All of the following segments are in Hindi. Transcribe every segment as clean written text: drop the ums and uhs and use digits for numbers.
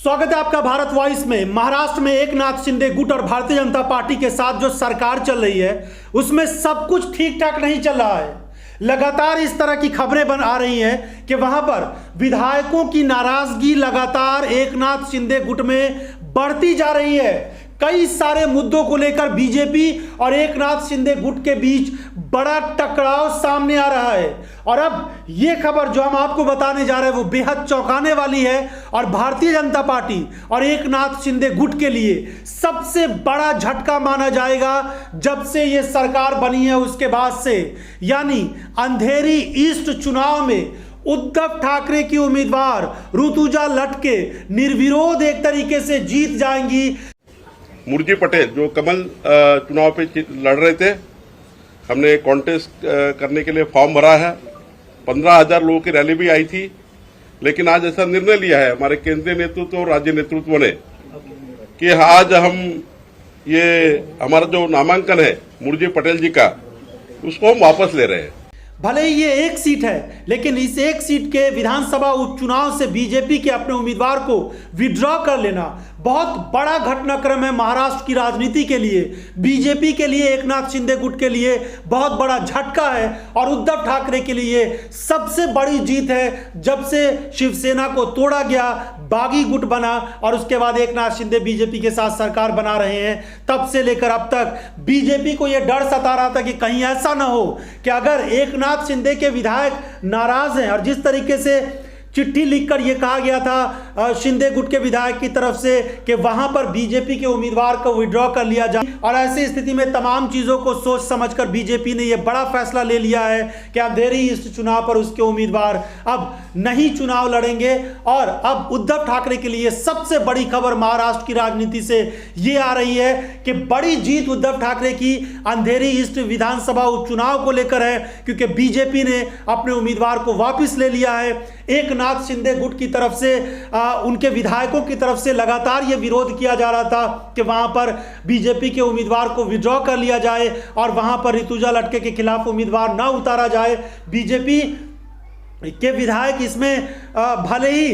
स्वागत है आपका भारत वॉइस में। महाराष्ट्र में एकनाथ शिंदे गुट और भारतीय जनता पार्टी के साथ जो सरकार चल रही है उसमें सब कुछ ठीक ठाक नहीं चल रहा है। लगातार इस तरह की खबरें बन आ रही हैं कि वहां पर विधायकों की नाराजगी लगातार एकनाथ शिंदे गुट में बढ़ती जा रही है। कई सारे मुद्दों को लेकर बीजेपी और एकनाथ शिंदे गुट के बीच बड़ा टकराव सामने आ रहा है और अब यह खबर जो हम आपको बताने जा रहे हैं वो बेहद चौंकाने वाली है और भारतीय जनता पार्टी और एकनाथ शिंदे गुट के लिए सबसे बड़ा झटका माना जाएगा जब से यह सरकार बनी है उसके बाद से। यानी अंधेरी ईस्ट चुनाव में उद्धव ठाकरे की उम्मीदवार ऋतुजा लटके निर्विरोध एक तरीके से जीत जाएंगी। मुर्जी पटेल जो कमल चुनाव पे लड़ रहे थे, हमने कॉन्टेस्ट करने के लिए फॉर्म भरा है। 15,000 लोगों की रैली भी आई थी, लेकिन आज ऐसा निर्णय लिया है हमारे केंद्रीय नेतृत्व और राज्य नेतृत्व ने कि आज हम ये हमारा जो नामांकन है मुर्जी पटेल जी का उसको हम वापस ले रहे हैं। भले ही ये एक सीट है, लेकिन इस एक सीट के विधानसभा उपचुनाव से बीजेपी के अपने उम्मीदवार को विड्रॉ कर लेना बहुत बड़ा घटनाक्रम है महाराष्ट्र की राजनीति के लिए। बीजेपी के लिए, एकनाथ शिंदे गुट के लिए बहुत बड़ा झटका है और उद्धव ठाकरे के लिए सबसे बड़ी जीत है। जब से शिवसेना को तोड़ा गया, बागी गुट बना और उसके बाद एकनाथ शिंदे बीजेपी के साथ सरकार बना रहे हैं, तब से लेकर अब तक बीजेपी को यह डर सता रहा था कि कहीं ऐसा ना हो कि अगर एकनाथ शिंदे के विधायक नाराज हैं और जिस तरीके से चिट्ठी लिखकर यह कहा गया था शिंदे गुट के विधायक की तरफ से कि वहां पर बीजेपी के उम्मीदवार को विड्रॉ कर लिया जाए, और ऐसी स्थिति में तमाम चीजों को सोच समझकर बीजेपी ने यह बड़ा फैसला ले लिया है कि अंधेरी ईस्ट चुनाव पर उसके उम्मीदवार अब नहीं चुनाव लड़ेंगे। और अब उद्धव ठाकरे के लिए सबसे बड़ी खबर महाराष्ट्र की राजनीति से यह आ रही है कि बड़ी जीत उद्धव ठाकरे की अंधेरी ईस्ट विधानसभा उपचुनाव को लेकर है, क्योंकि बीजेपी ने अपने उम्मीदवार को वापस ले लिया है। एकनाथ शिंदे गुट की तरफ से उनके विधायकों की तरफ से लगातार यह विरोध किया जा रहा था कि वहां पर बीजेपी के उम्मीदवार को विड्रॉ कर लिया जाए और वहां पर ऋतुजा लटके के खिलाफ उम्मीदवार ना उतारा जाए। बीजेपी के विधायक इसमें भले ही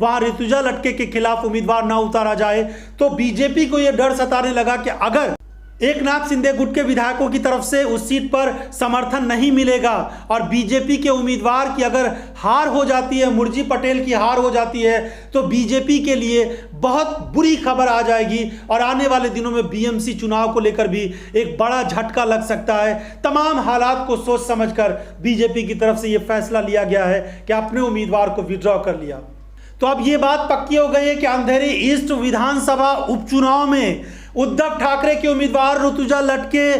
वहां ऋतुजा लटके के खिलाफ उम्मीदवार ना उतारा जाए, तो बीजेपी को यह डर सताने लगा कि अगर एकनाथ शिंदे गुट के विधायकों की तरफ से उस सीट पर समर्थन नहीं मिलेगा और बीजेपी के उम्मीदवार की अगर हार हो जाती है, मुर्जी पटेल की हार हो जाती है, तो बीजेपी के लिए बहुत बुरी खबर आ जाएगी और आने वाले दिनों में बीएमसी चुनाव को लेकर भी एक बड़ा झटका लग सकता है। तमाम हालात को सोच समझकर बीजेपी की तरफ से यह फैसला लिया गया है कि अपने उम्मीदवार को विड्रॉ कर लिया। तो अब यह बात पक्की हो गई है कि अंधेरी ईस्ट विधानसभा उपचुनाव में उद्धव ठाकरे के उम्मीदवार ऋतुजा लटके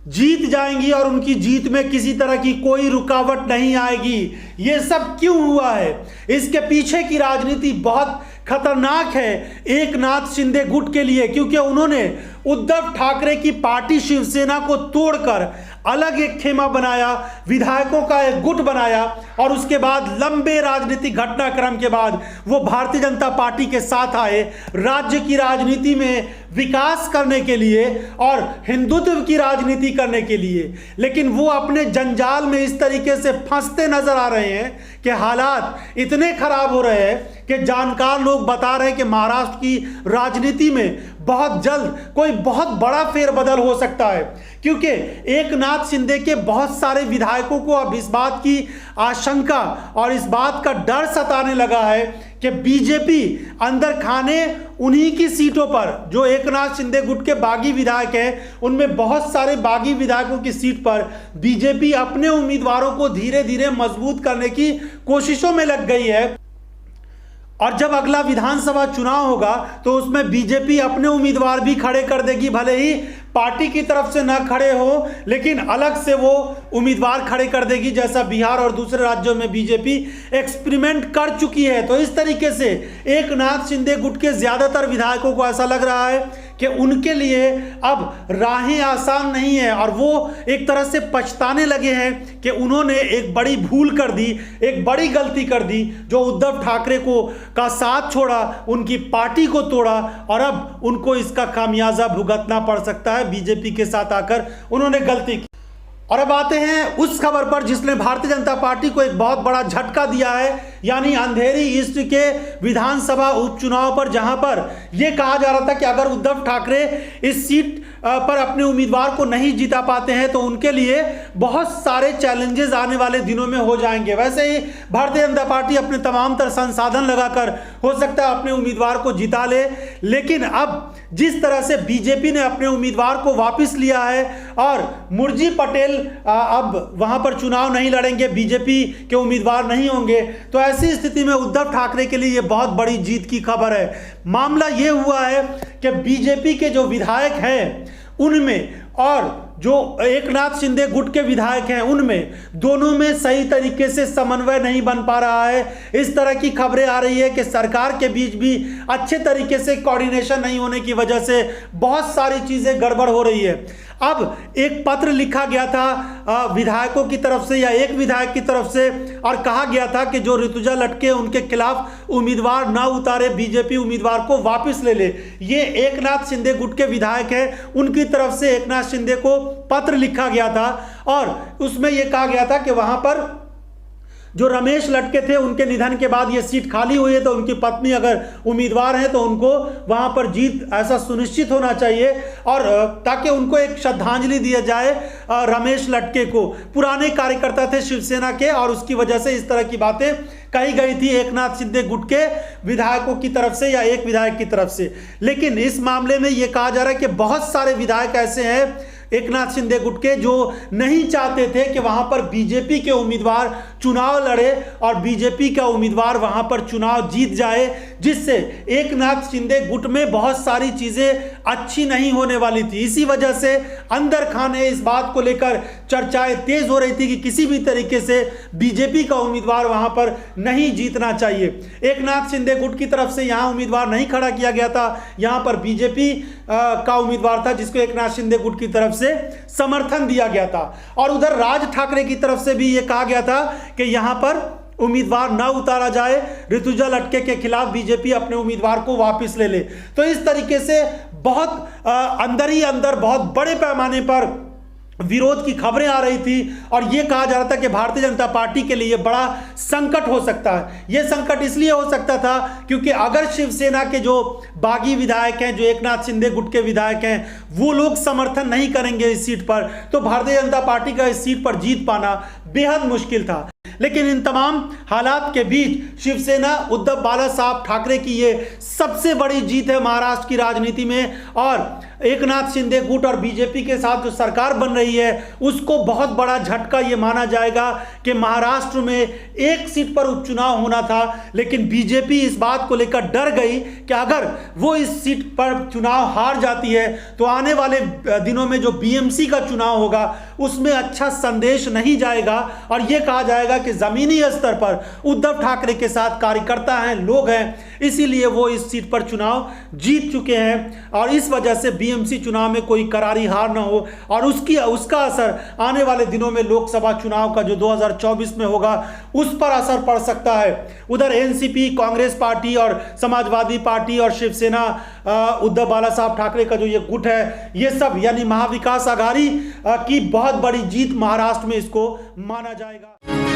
जीत जाएंगी और उनकी जीत में किसी तरह की कोई रुकावट नहीं आएगी। यह सब क्यों हुआ है, इसके पीछे की राजनीति बहुत खतरनाक है एकनाथ शिंदे गुट के लिए, क्योंकि उन्होंने उद्धव ठाकरे की पार्टी शिवसेना को तोड़कर अलग एक खेमा बनाया, विधायकों का एक गुट बनाया और उसके बाद लंबे राजनीतिक घटनाक्रम के बाद वो भारतीय जनता पार्टी के साथ आए राज्य की राजनीति में विकास करने के लिए और हिंदुत्व की राजनीति करने के लिए। लेकिन वो अपने जंजाल में इस तरीके से फंसते नजर आ रहे हैं कि हालात इतने खराब हो रहे हैं कि जानकार लोग बता रहे हैं कि महाराष्ट्र की राजनीति में बहुत जल्द कोई बहुत बड़ा फेरबदल हो सकता है, क्योंकि एकनाथ शिंदे के बहुत सारे विधायकों को अब इस बात की आशंका और इस बात का डर सताने लगा है कि बीजेपी अंदर खाने उन्हीं की सीटों पर, जो एकनाथ शिंदे गुट के बागी विधायक हैं, उनमें बहुत सारे बागी विधायकों की सीट पर बीजेपी अपने उम्मीदवारों को धीरे धीरे मजबूत करने की कोशिशों में लग गई है। और जब अगला विधानसभा चुनाव होगा तो उसमें बीजेपी अपने उम्मीदवार भी खड़े कर देगी, भले ही पार्टी की तरफ से ना खड़े हो, लेकिन अलग से वो उम्मीदवार खड़े कर देगी, जैसा बिहार और दूसरे राज्यों में बीजेपी एक्सपेरिमेंट कर चुकी है। तो इस तरीके से एकनाथ शिंदे गुट के ज्यादातर विधायकों को ऐसा लग रहा है कि उनके लिए अब राहें आसान नहीं है और वो एक तरह से पछताने लगे हैं कि उन्होंने एक बड़ी भूल कर दी, एक बड़ी गलती कर दी, जो उद्धव ठाकरे को का साथ छोड़ा, उनकी पार्टी को तोड़ा और अब उनको इसका खामियाजा भुगतना पड़ सकता है। बीजेपी के साथ आकर उन्होंने गलती की। और अब आते हैं उस खबर पर जिसने भारतीय जनता पार्टी को एक बहुत बड़ा झटका दिया है, यानी अंधेरी ईस्ट के विधानसभा उपचुनाव पर, जहां पर यह कहा जा रहा था कि अगर उद्धव ठाकरे इस सीट पर अपने उम्मीदवार को नहीं जिता पाते हैं तो उनके लिए बहुत सारे चैलेंजेस आने वाले दिनों में हो जाएंगे। वैसे ही भारतीय जनता पार्टी अपने तमाम तरह संसाधन लगाकर हो सकता है अपने उम्मीदवार को जिता ले, लेकिन अब जिस तरह से बीजेपी ने अपने उम्मीदवार को वापस लिया है और मुर्जी पटेल अब वहां पर चुनाव नहीं लड़ेंगे, बीजेपी के उम्मीदवार नहीं होंगे, तो ऐसी स्थिति में उद्धव ठाकरे के लिए यह बहुत बड़ी जीत की खबर है। मामला यह हुआ है कि बीजेपी के जो विधायक हैं उनमें और जो एकनाथ शिंदे गुट के विधायक हैं उनमें, दोनों में सही तरीके से समन्वय नहीं बन पा रहा है। इस तरह की खबरें आ रही है कि सरकार के बीच भी अच्छे तरीके से कोऑर्डिनेशन नहीं होने की वजह से बहुत सारी चीजें गड़बड़ हो रही है। अब एक पत्र लिखा गया था विधायकों की तरफ से या एक विधायक की तरफ से, और कहा गया था कि जो ऋतुजा लटके उनके खिलाफ उम्मीदवार ना उतारे, बीजेपी उम्मीदवार को वापस ले ले। ये एकनाथ शिंदे गुट के विधायक हैं, उनकी तरफ से एकनाथ शिंदे को पत्र लिखा गया था और उसमें यह कहा गया था कि वहां पर जो रमेश लटके थे उनके निधन के बाद ये सीट खाली हुई है, तो उनकी पत्नी अगर उम्मीदवार है तो उनको वहां पर जीत ऐसा सुनिश्चित होना चाहिए, और ताकि उनको एक श्रद्धांजलि दिया जाए रमेश लटके को। पुराने कार्यकर्ता थे शिवसेना के और उसकी वजह से इस तरह की बातें कही गई थी एकनाथ शिंदे गुट के विधायकों की तरफ से या एक विधायक की तरफ से। लेकिन इस मामले में यह कहा जा रहा है कि बहुत सारे विधायक ऐसे हैं एकनाथ शिंदे गुट के जो नहीं चाहते थे कि वहां पर बीजेपी के उम्मीदवार चुनाव लड़े और बीजेपी का उम्मीदवार वहां पर चुनाव जीत जाए, जिससे एकनाथ शिंदे गुट में बहुत सारी चीजें अच्छी नहीं होने वाली थी। इसी वजह से अंदर खाने इस बात को लेकर चर्चाएं तेज हो रही थी कि किसी भी तरीके से बीजेपी का उम्मीदवार वहां पर नहीं जीतना चाहिए। एकनाथ शिंदे गुट की तरफ से यहां उम्मीदवार नहीं खड़ा किया गया था, यहां पर बीजेपी का उम्मीदवार था जिसको एकनाथ शिंदे गुट की तरफ से समर्थन दिया गया था। और उधर राज ठाकरे की तरफ से भी यह कहा गया था कि यहां पर उम्मीदवार ना उतारा जाए, ऋतुजा लटके के खिलाफ बीजेपी अपने उम्मीदवार को वापस ले ले। तो इस तरीके से बहुत अंदर ही अंदर बहुत बड़े पैमाने पर विरोध की खबरें आ रही थी और यह कहा जा रहा था कि भारतीय जनता पार्टी के लिए बड़ा संकट हो सकता है। यह संकट इसलिए हो सकता था क्योंकि अगर शिवसेना के जो बागी विधायक हैं, जो एकनाथ शिंदे गुट के विधायक हैं, वो लोग समर्थन नहीं करेंगे इस सीट पर, तो भारतीय जनता पार्टी का इस सीट पर जीत पाना बेहद मुश्किल था। लेकिन इन तमाम हालात के बीच शिवसेना उद्धव बाला साहब ठाकरे की ये सबसे बड़ी जीत है महाराष्ट्र की राजनीति में, और एकनाथ शिंदे गुट और बीजेपी के साथ जो सरकार बन रही है उसको बहुत बड़ा झटका ये माना जाएगा कि महाराष्ट्र में एक सीट पर उपचुनाव होना था, लेकिन बीजेपी इस बात को लेकर डर गई कि अगर वो इस सीट पर चुनाव हार जाती है तो आने वाले दिनों में जो बीएमसी का चुनाव होगा उसमें अच्छा संदेश नहीं जाएगा और यह कहा जाएगा कि जमीनी स्तर पर उद्धव ठाकरे के साथ कार्यकर्ता हैं, लोग हैं, इसीलिए वो इस सीट पर चुनाव जीत चुके हैं और इस वजह से बीएमसी चुनाव में कोई करारी हार ना हो और उसका असर आने वाले दिनों में लोकसभा चुनाव का जो 2024 में होगा उस पर असर पड़ सकता है। उधर एनसीपी, कांग्रेस पार्टी और समाजवादी पार्टी और शिवसेना, उद्धव बाला साहब ठाकरे का जो ये गुट है, ये सब यानी महाविकास आघाड़ी की बहुत बड़ी जीत महाराष्ट्र में इसको माना जाएगा।